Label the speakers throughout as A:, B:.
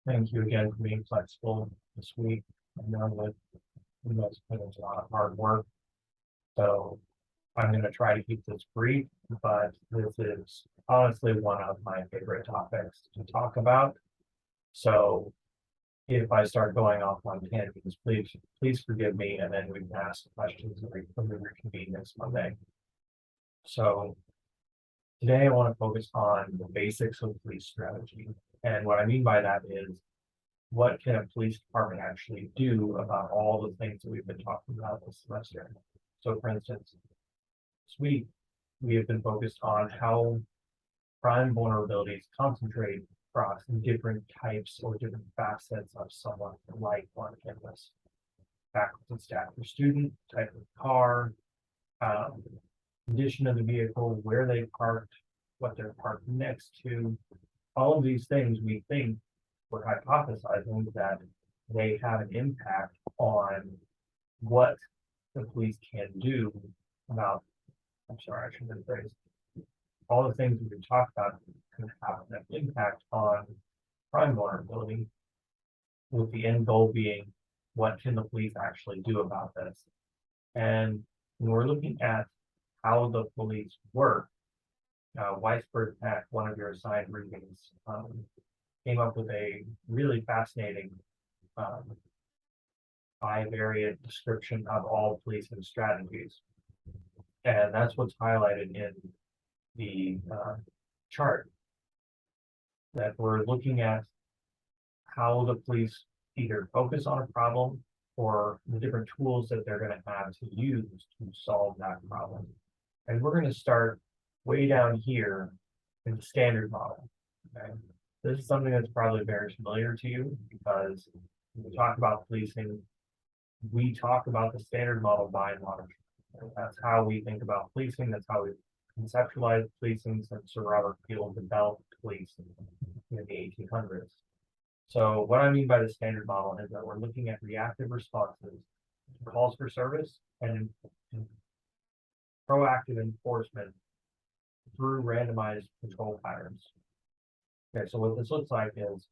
A: Thank you again for being flexible this week. I know that you guys put in a lot of hard work, so I'm going to try to keep this brief, but this is honestly one of my favorite topics to talk about. So if I start going off on tangents, please forgive me, and then we can ask questions when we reconvene next Monday. So today I want to focus on the basics of police strategy. And what I mean by that is, what can a police department actually do about all the things that we've been talking about this semester? So for instance, this week, we have been focused on how crime vulnerabilities concentrate across different types or different facets of someone's life on campus. Faculty, staff, or student, type of car, condition of the vehicle, where they parked, what they're parked next to. All of these things we think, we're hypothesizing that they have an impact on what the police can do about, I'm sorry, I shouldn't have phrased. All the things we've talked about can have an impact on crime vulnerability, with the end goal being, what can the police actually do about this? And when we're looking at how the police work, Weisberg at one of your assigned readings came up with a really fascinating bivariate description of all policing strategies. And that's what's highlighted in the chart, that we're looking at how the police either focus on a problem or the different tools that they're going to have to use to solve that problem. And we're going to start way down here in the standard model. Okay? This is something that's probably very familiar to you, because when we talk about policing, we talk about the standard model by and large. That's how we think about policing. That's how we conceptualize policing since Sir Robert Peel developed policing in the 1800s. So what I mean by the standard model is that we're looking at reactive responses, calls for service, and proactive enforcement through randomized control patterns. Okay, so what this looks like is,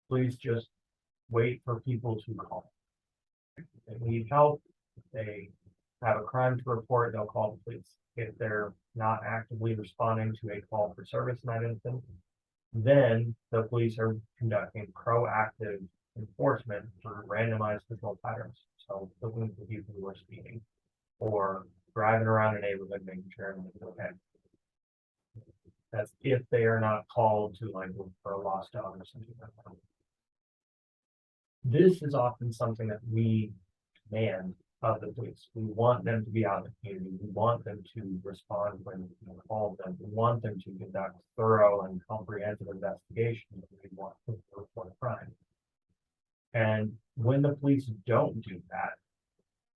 A: please just wait for people to call. If they need help, if they have a crime to report, they'll call the police. If they're not actively responding to a call for service in that instance, then the police are conducting proactive enforcement through randomized control patterns. So looking for people who are speeding or driving around a neighborhood, making sure everything's okay. That's if they are not called to like look for a lost dog or something like that. This is often something that we demand of the police. We want them to be out in the community. We want them to respond when we call them. We want them to conduct thorough and comprehensive investigations. We want them to report a crime. And when the police don't do that,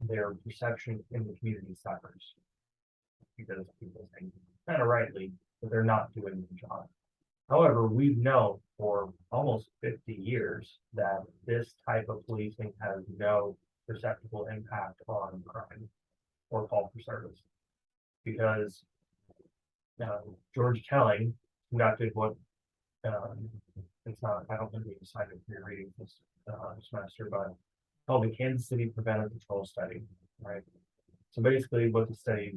A: their perception in the community suffers, because people think, kind of rightly, that they're not doing the job. However, we've known for almost 50 years that this type of policing has no perceptible impact on crime or call for service, because George Kelling conducted what it's not, I don't think we decided for your reading this semester, but called the Kansas City Preventive Patrol Study, right? So basically what the study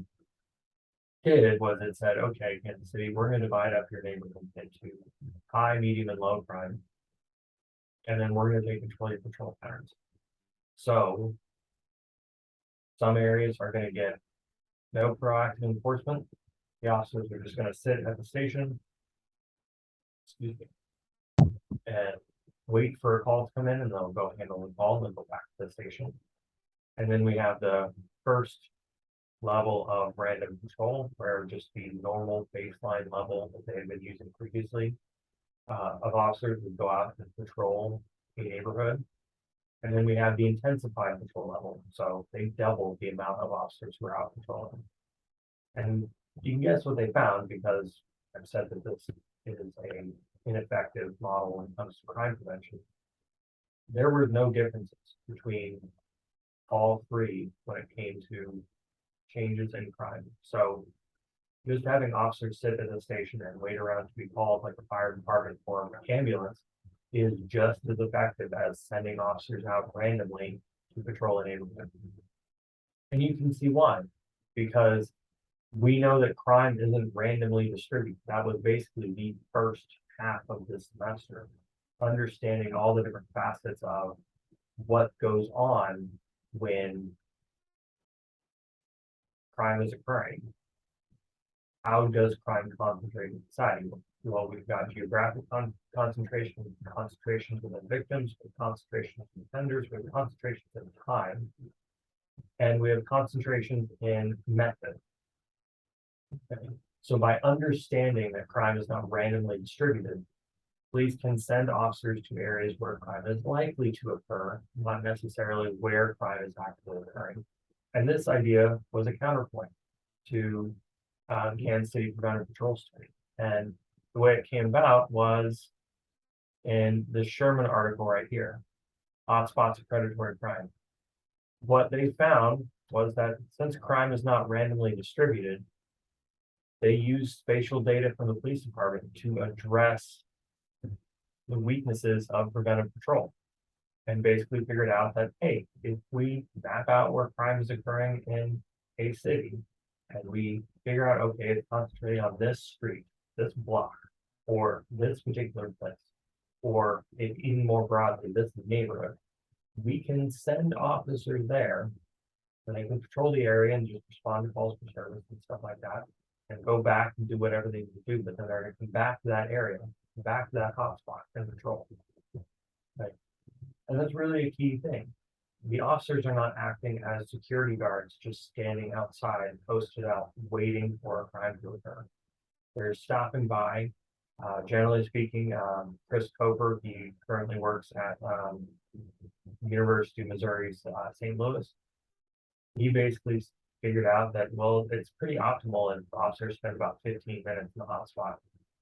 A: did was it said, okay, Kansas City, we're going to divide up your neighborhood into high, medium, and low crime. And then we're going to take control of your patrol patterns. So some areas are going to get no proactive enforcement. The officers are just going to sit at the station, excuse me, and wait for a call to come in, and they'll go handle the call and go back to the station. And then we have the first level of random control, where just the normal baseline level that they had been using previously of officers would go out and patrol a neighborhood. And then we have the intensified patrol level. So they doubled the amount of officers who are out patrolling. And you can guess what they found, because I've said that this is an ineffective model when it comes to crime prevention. There were no differences between all three when it came to changes in crime. So just having officers sit at a station and wait around to be called, like a fire department or an ambulance, is just as effective as sending officers out randomly to patrol a neighborhood. And you can see why, because we know that crime isn't randomly distributed. That was basically the first half of this semester, understanding all the different facets of what goes on when crime is occurring. How does crime concentrate in society? Well, we've got geographic concentrations within victims, with concentrations in offenders, with concentrations in time, and we have concentrations in method. Okay. So by understanding that crime is not randomly distributed, police can send officers to areas where crime is likely to occur, not necessarily where crime is actually occurring. And this idea was a counterpoint to Kansas City Preventive Patrol study. And the way it came about was in the Sherman article right here, Hotspots of Predatory Crime. What they found was that since crime is not randomly distributed, they used spatial data from the police department to address the weaknesses of preventive patrol, and basically figured out that, hey, if we map out where crime is occurring in a city, and we figure out, okay, it's concentrated on this street, this block, or this particular place, or even more broadly, this neighborhood, we can send officers there, and they can patrol the area and just respond to calls for service and stuff like that, and go back and do whatever they need to do, but then they're going to come back to that area, back to that hotspot and patrol. Right. And that's really a key thing. The officers are not acting as security guards, just standing outside, posted out, waiting for a crime to occur. They're stopping by. Generally speaking, Chris Coper, he currently works at University of Missouri's St. Louis. He basically figured out that, well, it's pretty optimal if officers spend about 15 minutes in the hotspot,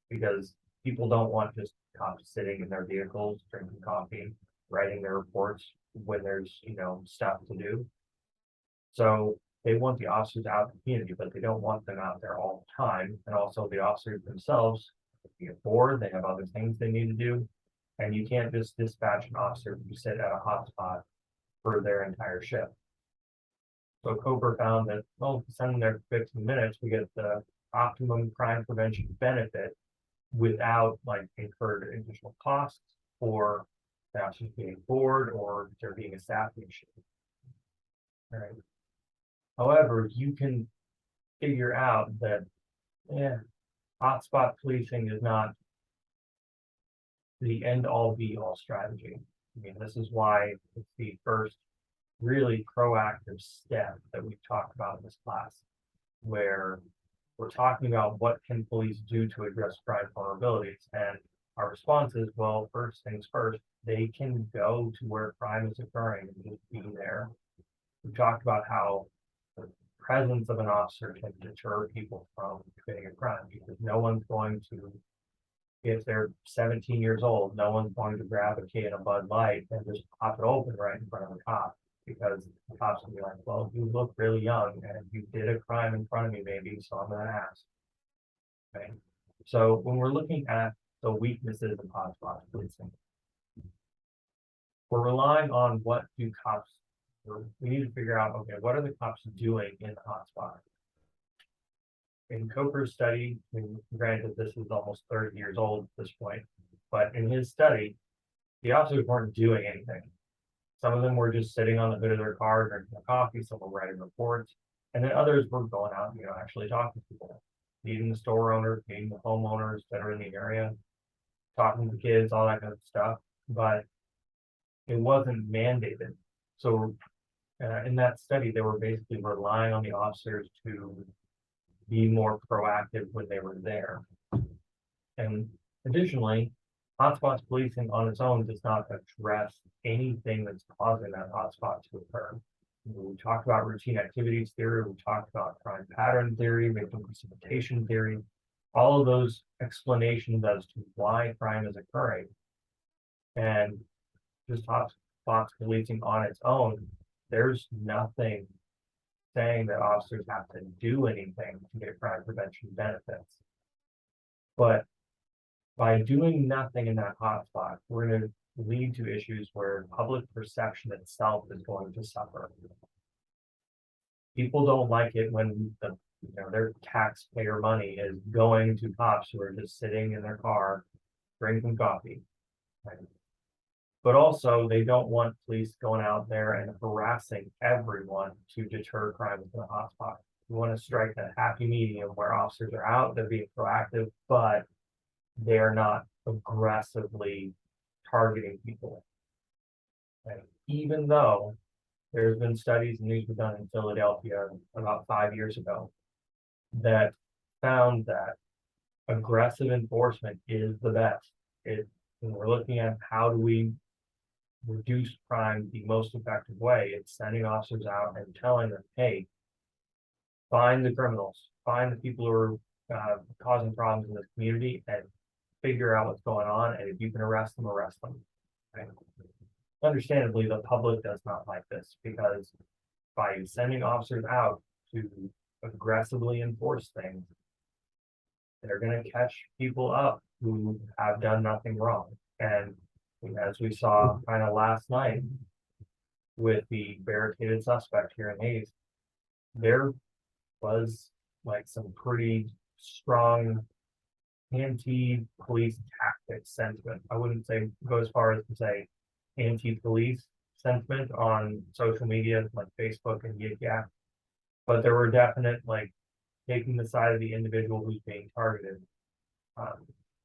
A: because people don't want just cops sitting in their vehicles, drinking coffee, writing their reports when there's, stuff to do. So they want the officers out in the community, but they don't want them out there all the time. And also the officers themselves get bored, they have other things they need to do. And you can't just dispatch an officer to sit at a hotspot for their entire shift. So Cooper found that, well, sending there for 15 minutes, we get the optimum crime prevention benefit without incurred additional costs or officers being bored or there being a staffing issue. All right. However, you can figure out that, hotspot policing is not the end-all be-all strategy. I mean, this is why it's the first really proactive step that we've talked about in this class, where we're talking about what can police do to address crime vulnerabilities. And our response is, well, first things first, they can go to where crime is occurring and just be there. We talked about how the presence of an officer can deter people from committing a crime, because no one's going to, if they're 17 years old, no one's going to grab a can of Bud Light and just pop it open right in front of a cop, because the cops will be like, well, you look really young and you did a crime in front of me, maybe, so I'm going to ask. Okay. So when we're looking at the weaknesses of hotspot policing, we're relying on what do cops do. We need to figure out, okay, what are the cops doing in the hotspot? In Coper's study, granted this is almost 30 years old at this point, but in his study, the officers weren't doing anything. Some of them were just sitting on the hood of their car, drinking a coffee, some were writing reports, and then others were going out, actually talking to people, meeting the store owners, meeting the homeowners that are in the area, talking to kids, all that kind of stuff, but it wasn't mandated. So in that study, they were basically relying on the officers to be more proactive when they were there. And additionally, hotspots policing on its own does not address anything that's causing that hotspot to occur. We talked about routine activities theory, we talked about crime pattern theory, victim precipitation theory, all of those explanations as to why crime is occurring. And just hotspots policing on its own, there's nothing saying that officers have to do anything to get crime prevention benefits. But by doing nothing in that hotspot, we're going to lead to issues where public perception itself is going to suffer. People don't like it when their taxpayer money is going to cops who are just sitting in their car drinking coffee. Right? But also, they don't want police going out there and harassing everyone to deter crime in the hotspot. We want to strike that happy medium where officers are out, they're being proactive, but they're not aggressively targeting people. Right? Even though there's been studies, and these were done in Philadelphia about 5 years ago, that found that aggressive enforcement is the best. When we're looking at how do we reduce crime the most effective way, it's sending officers out and telling them, hey, find the criminals, find the people who are causing problems in this community, and figure out what's going on. And if you can arrest them, arrest them. Right? Understandably, the public does not like this, because by sending officers out to aggressively enforce things, they're going to catch people up who have done nothing wrong. And as we saw kind of last night with the barricaded suspect here in Hayes, there was like some pretty strong anti-police tactics sentiment. I wouldn't say go as far as to say anti-police sentiment on social media like Facebook and Yik Yak, but there were definite like taking the side of the individual who's being targeted,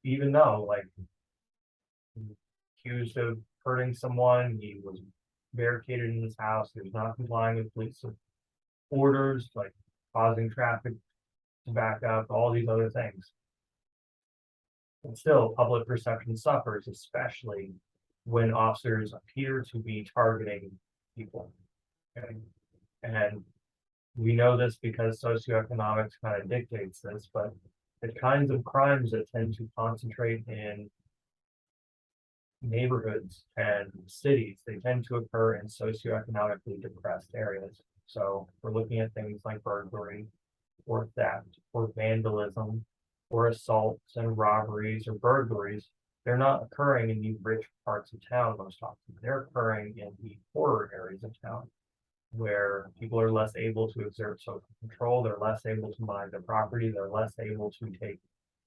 A: even though like accused of hurting someone, he was barricaded in his house, he was not complying with police orders, like causing traffic to back up, all these other things. And still, public perception suffers, especially when officers appear to be targeting people. Okay? And we know this because socioeconomics kind of dictates this, but the kinds of crimes that tend to concentrate in neighborhoods and cities, they tend to occur in socioeconomically depressed areas. So we're looking at things like burglary or theft or vandalism or assaults and robberies or burglaries. They're not occurring in the rich parts of town most often. They're occurring in the poorer areas of town where people are less able to exert social control, they're less able to mind their property, they're less able to take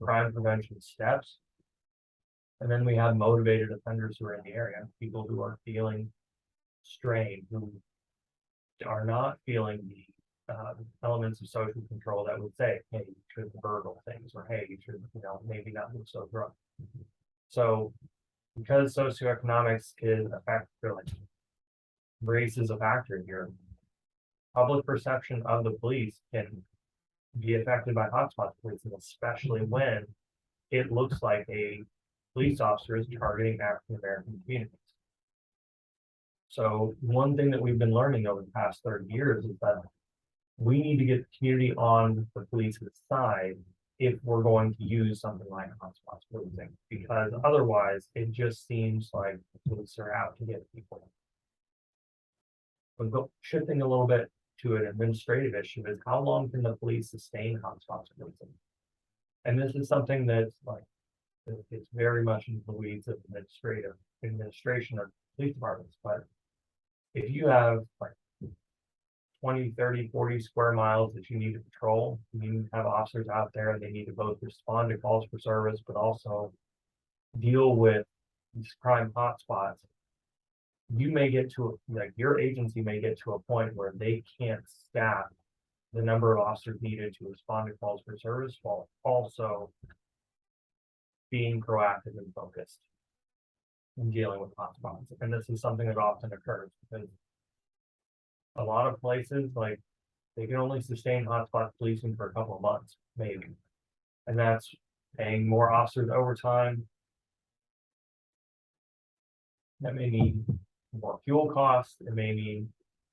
A: crime prevention steps. And then we have motivated offenders who are in the area, people who are feeling strained, who are not feeling the elements of social control that would say, hey, you should burgle things, or hey, you should, maybe not move so drunk. So because socioeconomics is a factor, like race is a factor here, public perception of the police can be affected by hotspot policing, especially when it looks like a police officer is targeting African American communities. So one thing that we've been learning over the past 30 years is that we need to get the community on the police's side if we're going to use something like hotspot policing, because otherwise it just seems like the police are out to get people. But shifting a little bit to an administrative issue is how long can the police sustain hotspot policing? And this is something that's like, it's very much in the weeds of administration of police departments. But if you have like 20, 30, 40 square miles that you need to patrol, you need to have officers out there, and they need to both respond to calls for service, but also deal with these crime hotspots. You may get to, like, your agency may get to a point where they can't staff the number of officers needed to respond to calls for service while also being proactive and focused in dealing with hotspots. And this is something that often occurs because a lot of places, like, they can only sustain hotspot policing for a couple of months, maybe. And that's paying more officers overtime. That may mean more fuel costs. It may mean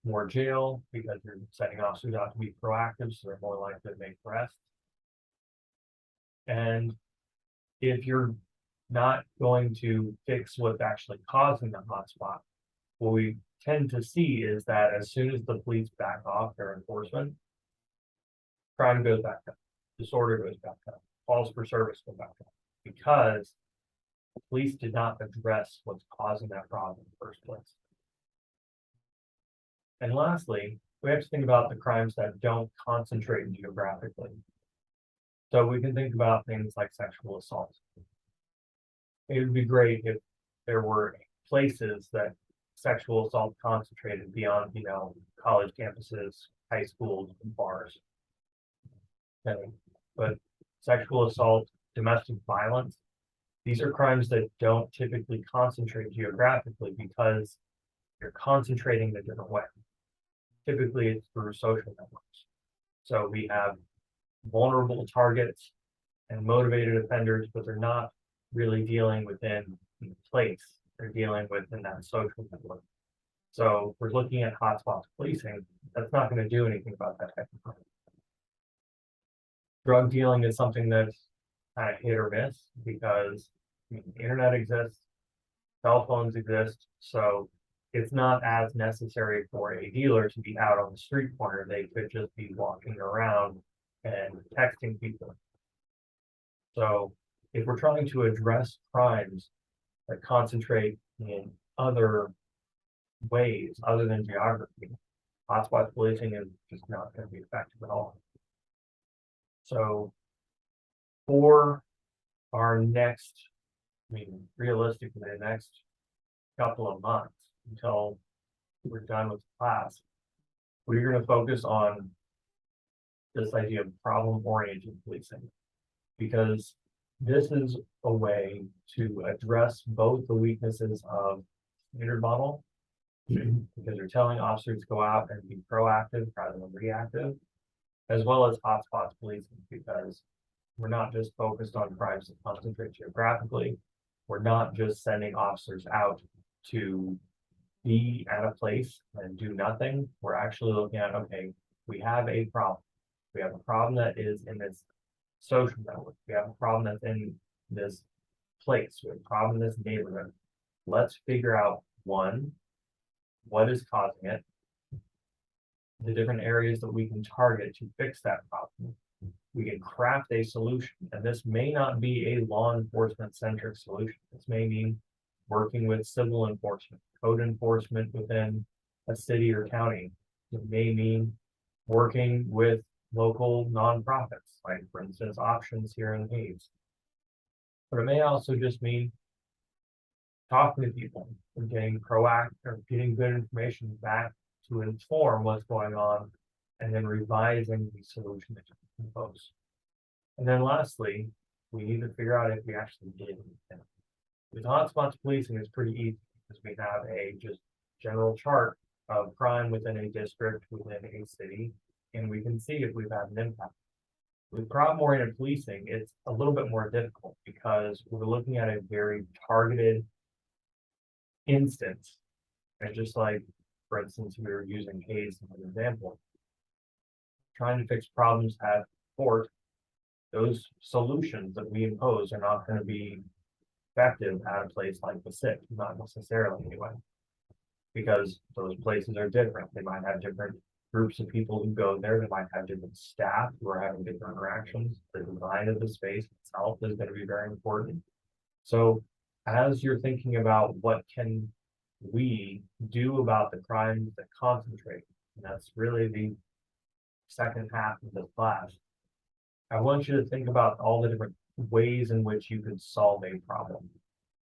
A: more jail because you're sending officers out to be proactive, so they're more likely to make arrests. And if you're not going to fix what's actually causing the hotspot, what we tend to see is that as soon as the police back off their enforcement, crime goes back up, disorder goes back up, calls for service go back up, because the police did not address what's causing that problem in the first place. And lastly, we have to think about the crimes that don't concentrate geographically. So we can think about things like sexual assault. It would be great if there were places that sexual assault concentrated beyond, college campuses, high schools, and bars. Okay. But sexual assault, domestic violence, these are crimes that don't typically concentrate geographically because you're concentrating in a different way. Typically, it's through social networks. So we have vulnerable targets and motivated offenders, but they're not really dealing within the place. They're dealing within that social network. So we're looking at hotspots policing. That's not going to do anything about that type of crime. Drug dealing is something that's kind of hit or miss because the internet exists, cell phones exist, so it's not as necessary for a dealer to be out on the street corner. They could just be walking around and texting people. So if we're trying to address crimes that concentrate in other ways other than geography, hotspot policing is just not going to be effective at all. So for our next, realistically, the next couple of months until we're done with the class, we're going to focus on this idea of problem-oriented policing, because this is a way to address both the weaknesses of standard model, because you're telling officers to go out and be proactive rather than reactive, as well as hotspots policing, because we're not just focused on crimes that concentrate geographically. We're not just sending officers out to be at a place and do nothing. We're actually looking at, okay, we have a problem. We have a problem that is in this social network. We have a problem that's in this place. We have a problem in this neighborhood. Let's figure out, one, what is causing it, the different areas that we can target to fix that problem. We can craft a solution, and this may not be a law enforcement centric solution. This may mean working with civil enforcement, code enforcement within a city or county. It may mean working with local nonprofits, like for instance, Options here in Hayes. But it may also just mean talking to people and getting proactive or getting good information back to inform what's going on, and then revising the solution that you can propose. And then lastly, we need to figure out if we actually did anything. With hotspots policing, it's pretty easy because we have a just general chart of crime within a district, within a city, and we can see if we've had an impact. With problem-oriented policing, it's a little bit more difficult because we're looking at a very targeted instance. And just like, for instance, we were using Hayes as an example, trying to fix problems at court, those solutions that we impose are not going to be effective at a place like the SIC, not necessarily anyway, because those places are different. They might have different groups of people who go there. They might have different staff who are having different interactions. The design of the space itself is going to be very important. So as you're thinking about what can we do about the crimes that concentrate, and that's really the second half of this class, I want you to think about all the different ways in which you could solve a problem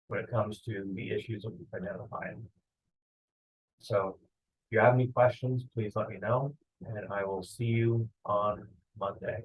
A: when it comes to the issues that we've identified. So if you have any questions, please let me know, and I will see you on Monday.